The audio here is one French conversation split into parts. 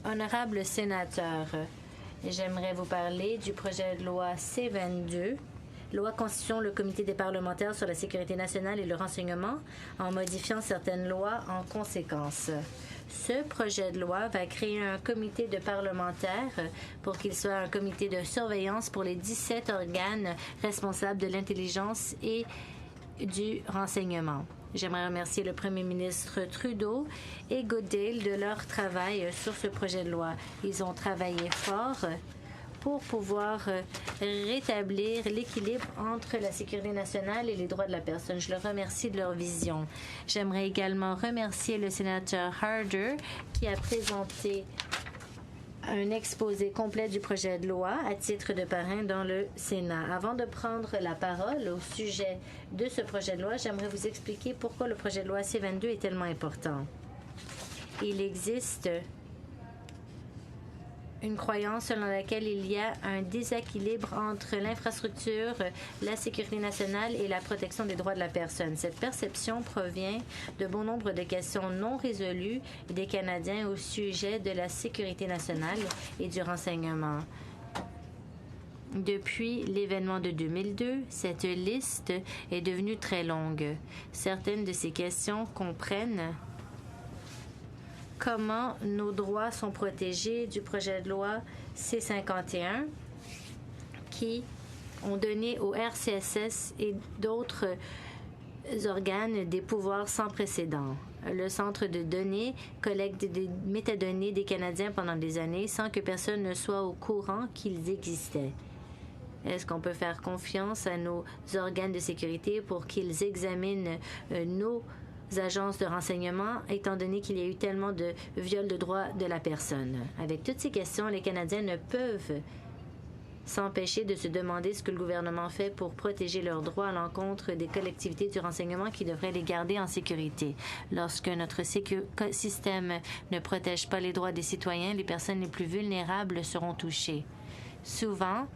Honorables sénateurs, j'aimerais vous parler du projet de loi C-22, loi constituant le Comité des parlementaires sur la sécurité nationale et le renseignement, en modifiant certaines lois en conséquence. Ce projet de loi va créer un comité de parlementaires pour qu'il soit un comité de surveillance pour les 17 organes responsables de l'intelligence et du renseignement. J'aimerais remercier le premier ministre Trudeau et Goodale de leur travail sur ce projet de loi. Ils ont travaillé fort pour pouvoir rétablir l'équilibre entre la sécurité nationale et les droits de la personne. Je leur remercie de leur vision. J'aimerais également remercier le sénateur Harder qui a présenté un exposé complet du projet de loi à titre de parrain dans le Sénat. Avant de prendre la parole au sujet de ce projet de loi, j'aimerais vous expliquer pourquoi le projet de loi C-22 est tellement important. Il existe une croyance selon laquelle il y a un déséquilibre entre l'infrastructure, la sécurité nationale et la protection des droits de la personne. Cette perception provient de bon nombre de questions non résolues des Canadiens au sujet de la sécurité nationale et du renseignement. Depuis l'événement de 2002, cette liste est devenue très longue. Certaines de ces questions comprennent comment nos droits sont protégés du projet de loi C-51 qui ont donné au RCSS et d'autres organes des pouvoirs sans précédent. Le centre de données collecte des métadonnées des Canadiens pendant des années sans que personne ne soit au courant qu'ils existaient. Est-ce qu'on peut faire confiance à nos organes de sécurité pour qu'ils examinent nos agences de renseignement, étant donné qu'il y a eu tellement de viols de droits de la personne? Avec toutes ces questions, les Canadiens ne peuvent s'empêcher de se demander ce que le gouvernement fait pour protéger leurs droits à l'encontre des collectivités du renseignement qui devraient les garder en sécurité. Lorsque notre système ne protège pas les droits des citoyens, les personnes les plus vulnérables seront touchées. Souvent,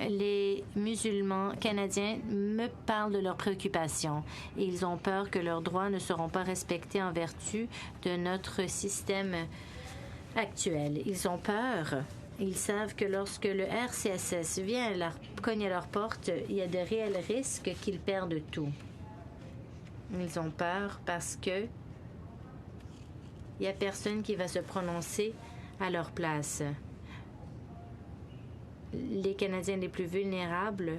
les musulmans canadiens me parlent de leurs préoccupations et ils ont peur que leurs droits ne seront pas respectés en vertu de notre système actuel. Ils ont peur. Ils savent que lorsque le RCSS vient cogner à leur porte, il y a de réels risques qu'ils perdent tout. Ils ont peur parce que il n'y a personne qui va se prononcer à leur place. Les Canadiens les plus vulnérables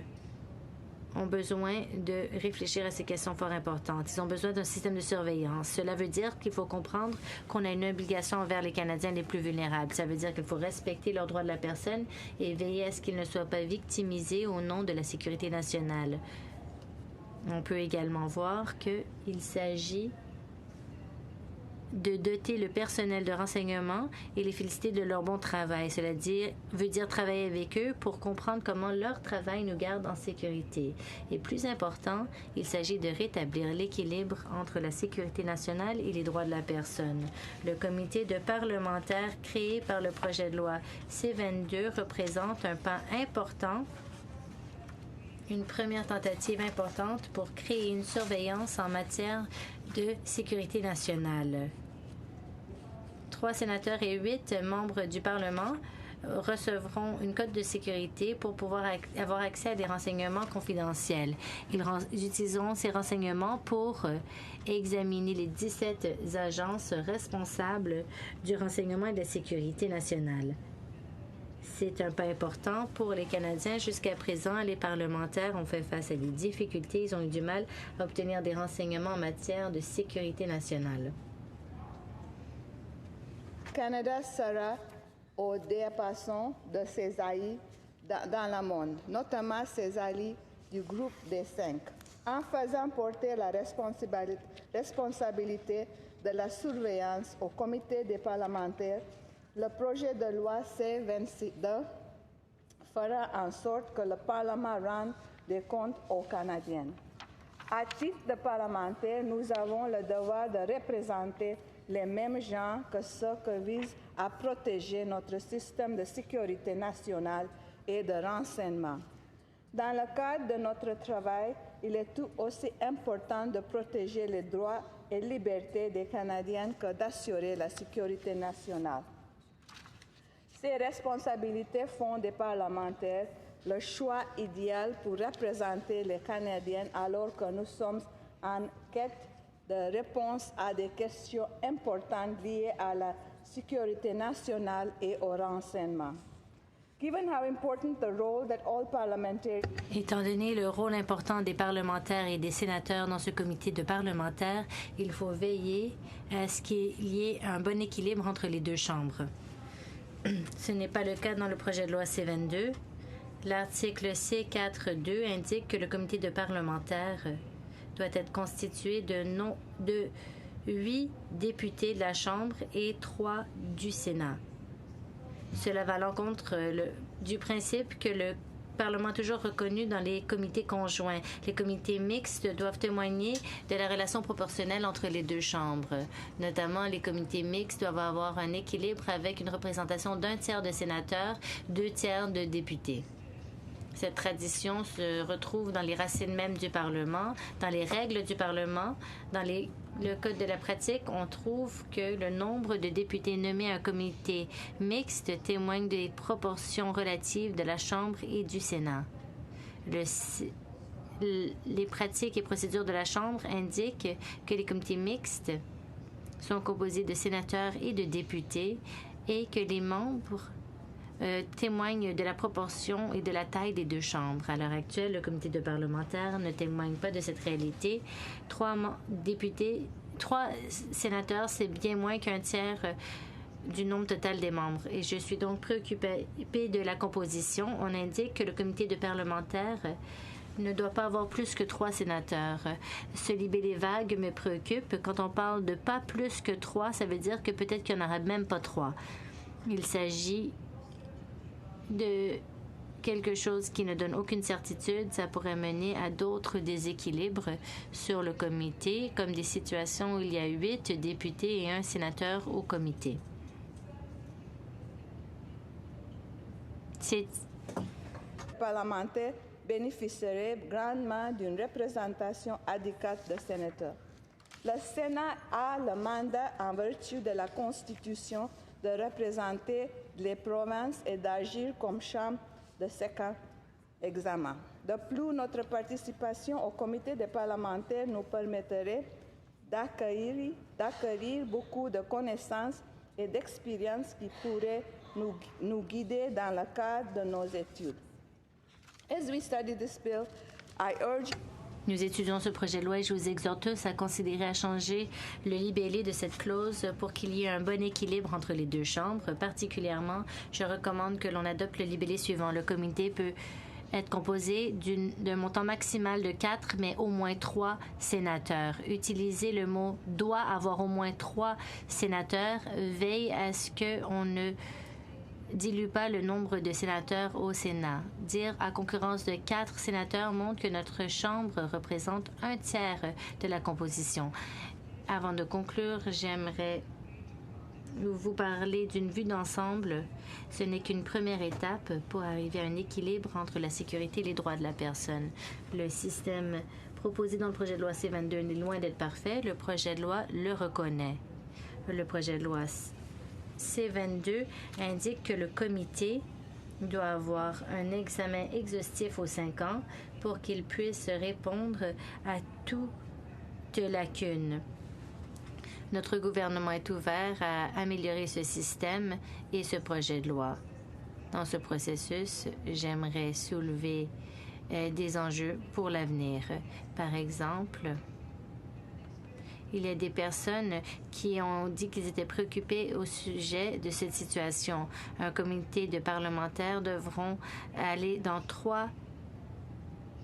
ont besoin de réfléchir à ces questions fort importantes. Ils ont besoin d'un système de surveillance. Cela veut dire qu'il faut comprendre qu'on a une obligation envers les Canadiens les plus vulnérables. Ça veut dire qu'il faut respecter leurs droits de la personne et veiller à ce qu'ils ne soient pas victimisés au nom de la sécurité nationale. On peut également voir qu'il s'agit de doter le personnel de renseignement et les féliciter de leur bon travail. Cela veut dire travailler avec eux pour comprendre comment leur travail nous garde en sécurité. Et plus important, il s'agit de rétablir l'équilibre entre la sécurité nationale et les droits de la personne. Le comité de parlementaires créé par le projet de loi C-22 représente un pan important, une première tentative importante pour créer une surveillance en matière de sécurité nationale. 3 sénateurs et 8 membres du Parlement recevront une cote de sécurité pour pouvoir avoir accès à des renseignements confidentiels. Ils utiliseront ces renseignements pour examiner les 17 agences responsables du renseignement et de la sécurité nationale. C'est un pas important pour les Canadiens. Jusqu'à présent, les parlementaires ont fait face à des difficultés. Ils ont eu du mal à obtenir des renseignements en matière de sécurité nationale. Le Canada sera au diapason de ses alliés dans le monde, notamment ses alliés du groupe des 5. En faisant porter la responsabilité de la surveillance au comité des parlementaires, le projet de loi C-22 fera en sorte que le Parlement rende des comptes aux Canadiens. À titre de parlementaire, nous avons le devoir de représenter les mêmes gens que ceux qui visent à protéger notre système de sécurité nationale et de renseignement. Dans le cadre de notre travail, il est tout aussi important de protéger les droits et libertés des Canadiens que d'assurer la sécurité nationale. Ces responsabilités font des parlementaires le choix idéal pour représenter les Canadiens alors que nous sommes en quête de réponse à des questions importantes liées à la sécurité nationale et au renseignement. Given how important the role that all parliamentarians Étant donné le rôle important des parlementaires et des sénateurs dans ce comité de parlementaires, il faut veiller à ce qu'il y ait un bon équilibre entre les deux chambres. Ce n'est pas le cas dans le projet de loi C-22. L'article C-4.2 indique que le comité de parlementaires doit être constitué de 8 députés de la Chambre et 3 du Sénat. Cela va à l'encontre du principe que le Parlement est toujours reconnu dans les comités conjoints. Les comités mixtes doivent témoigner de la relation proportionnelle entre les deux chambres. Notamment, les comités mixtes doivent avoir un équilibre avec une représentation d'un tiers de sénateurs, 2 tiers de députés. Cette tradition se retrouve dans les racines mêmes du Parlement, dans les règles du Parlement, dans le Code de la pratique. On trouve que le nombre de députés nommés à un comité mixte témoigne des proportions relatives de la Chambre et du Sénat. Les pratiques et procédures de la Chambre indiquent que les comités mixtes sont composés de sénateurs et de députés et que les membres témoignent de la proportion et de la taille des deux chambres. À l'heure actuelle, le comité de parlementaires ne témoigne pas de cette réalité. 3 sénateurs, c'est bien moins qu'un tiers du nombre total des membres. Et je suis donc préoccupée de la composition. On indique que le comité de parlementaires ne doit pas avoir plus que 3 sénateurs. Ce libellé vague me préoccupe. Quand on parle de pas plus que 3, ça veut dire que peut-être qu'il n'y en aura même pas 3. Il s'agit de quelque chose qui ne donne aucune certitude. Ça pourrait mener à d'autres déséquilibres sur le comité, comme des situations où il y a 8 députés et 1 sénateur au comité. Les parlementaires bénéficieraient grandement d'une représentation adéquate de sénateurs. Le Sénat a le mandat en vertu de la Constitution de représenter les provinces et d'agir comme chambre de second examen. De plus, notre participation au comité des parlementaires nous permettrait d'acquérir beaucoup de connaissances et d'expériences qui pourraient nous guider dans le cadre de nos études. As we study this bill, I urge Nous étudions ce projet de loi et je vous exhorte tous à considérer à changer le libellé de cette clause pour qu'il y ait un bon équilibre entre les deux chambres. Particulièrement, je recommande que l'on adopte le libellé suivant. Le comité peut être composé d'un montant maximal de 4, mais au moins 3 sénateurs. Utiliser le mot « doit avoir au moins 3 sénateurs » veille à ce qu'on ne dilue pas le nombre de sénateurs au Sénat. Dire à concurrence de 4 sénateurs montre que notre Chambre représente un tiers de la composition. Avant de conclure, j'aimerais vous parler d'une vue d'ensemble. Ce n'est qu'une première étape pour arriver à un équilibre entre la sécurité et les droits de la personne. Le système proposé dans le projet de loi C-22 est loin d'être parfait. Le projet de loi le reconnaît. Le projet de loi C-22 indique que le comité doit avoir un examen exhaustif aux 5 ans pour qu'il puisse répondre à toute lacune. Notre gouvernement est ouvert à améliorer ce système et ce projet de loi. Dans ce processus, j'aimerais soulever des enjeux pour l'avenir. Par exemple, il y a des personnes qui ont dit qu'ils étaient préoccupés au sujet de cette situation. Un comité de parlementaires devront aller dans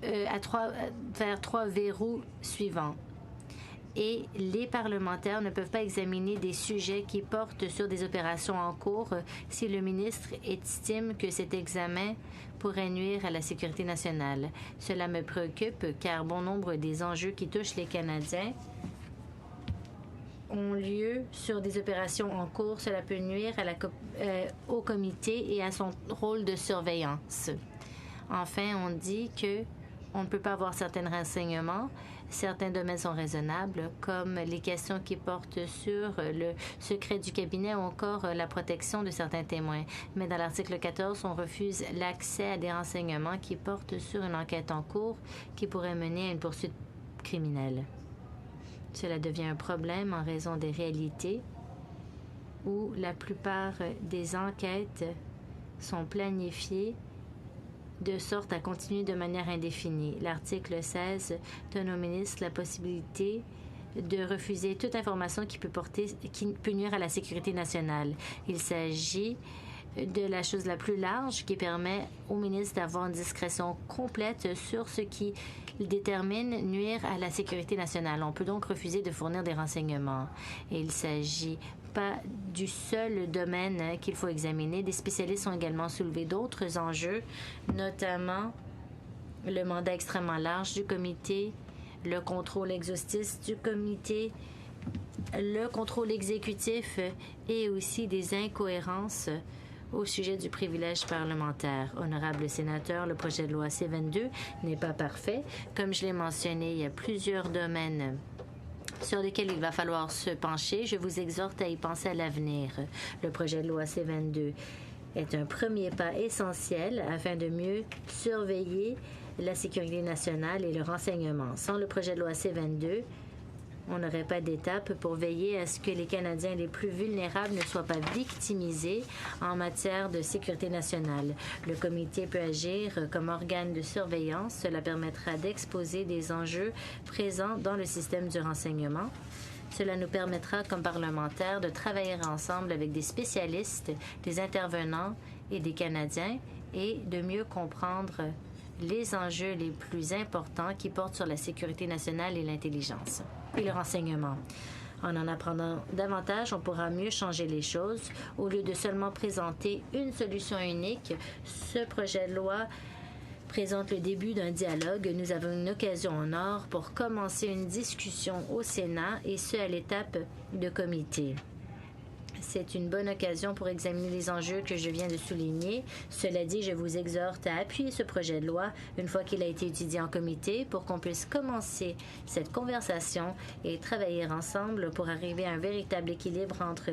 vers 3 verrous suivants. Et les parlementaires ne peuvent pas examiner des sujets qui portent sur des opérations en cours si le ministre estime que cet examen pourrait nuire à la sécurité nationale. Cela me préoccupe car bon nombre des enjeux qui touchent les Canadiens ont lieu sur des opérations en cours. Cela peut nuire au comité et à son rôle de surveillance. Enfin, on dit que On ne peut pas avoir certains renseignements. Certains domaines sont raisonnables, comme les questions qui portent sur le secret du cabinet ou encore la protection de certains témoins. Mais dans l'article 14, on refuse l'accès à des renseignements qui portent sur une enquête en cours qui pourrait mener à une poursuite criminelle. Cela devient un problème en raison des réalités où la plupart des enquêtes sont planifiées de sorte à continuer de manière indéfinie. L'article 16 donne au ministre la possibilité de refuser toute information qui peut nuire à la sécurité nationale. Il s'agit de la chose la plus large qui permet au ministre d'avoir une discrétion complète sur ce qui détermine nuire à la sécurité nationale. On peut donc refuser de fournir des renseignements. Et il s'agit pas du seul domaine qu'il faut examiner. Des spécialistes ont également soulevé d'autres enjeux, notamment le mandat extrêmement large du comité, le contrôle exhaustif du comité, le contrôle exécutif et aussi des incohérences au sujet du privilège parlementaire. Honorable sénateur, le projet de loi C-22 n'est pas parfait. Comme je l'ai mentionné, il y a plusieurs domaines sur lesquels il va falloir se pencher. Je vous exhorte à y penser à l'avenir. Le projet de loi C-22 est un premier pas essentiel afin de mieux surveiller la sécurité nationale et le renseignement. Sans le projet de loi C-22, on n'aurait pas d'étape pour veiller à ce que les Canadiens les plus vulnérables ne soient pas victimisés en matière de sécurité nationale. Le comité peut agir comme organe de surveillance. Cela permettra d'exposer des enjeux présents dans le système du renseignement. Cela nous permettra, comme parlementaires, de travailler ensemble avec des spécialistes, des intervenants et des Canadiens et de mieux comprendre les enjeux les plus importants qui portent sur la sécurité nationale et l'intelligence et le renseignement. En apprenant davantage, on pourra mieux changer les choses. Au lieu de seulement présenter une solution unique, ce projet de loi présente le début d'un dialogue. Nous avons une occasion en or pour commencer une discussion au Sénat et ce à l'étape de comité. C'est une bonne occasion pour examiner les enjeux que je viens de souligner. Cela dit, je vous exhorte à appuyer ce projet de loi une fois qu'il a été étudié en comité pour qu'on puisse commencer cette conversation et travailler ensemble pour arriver à un véritable équilibre entre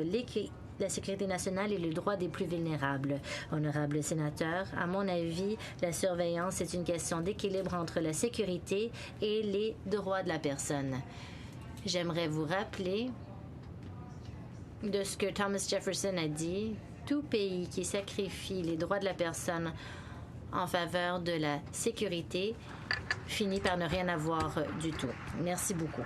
la sécurité nationale et les droits des plus vulnérables. Honorable sénateur, à mon avis, la surveillance est une question d'équilibre entre la sécurité et les droits de la personne. J'aimerais vous rappeler de ce que Thomas Jefferson a dit, tout pays qui sacrifie les droits de la personne en faveur de la sécurité finit par ne rien avoir du tout. Merci beaucoup.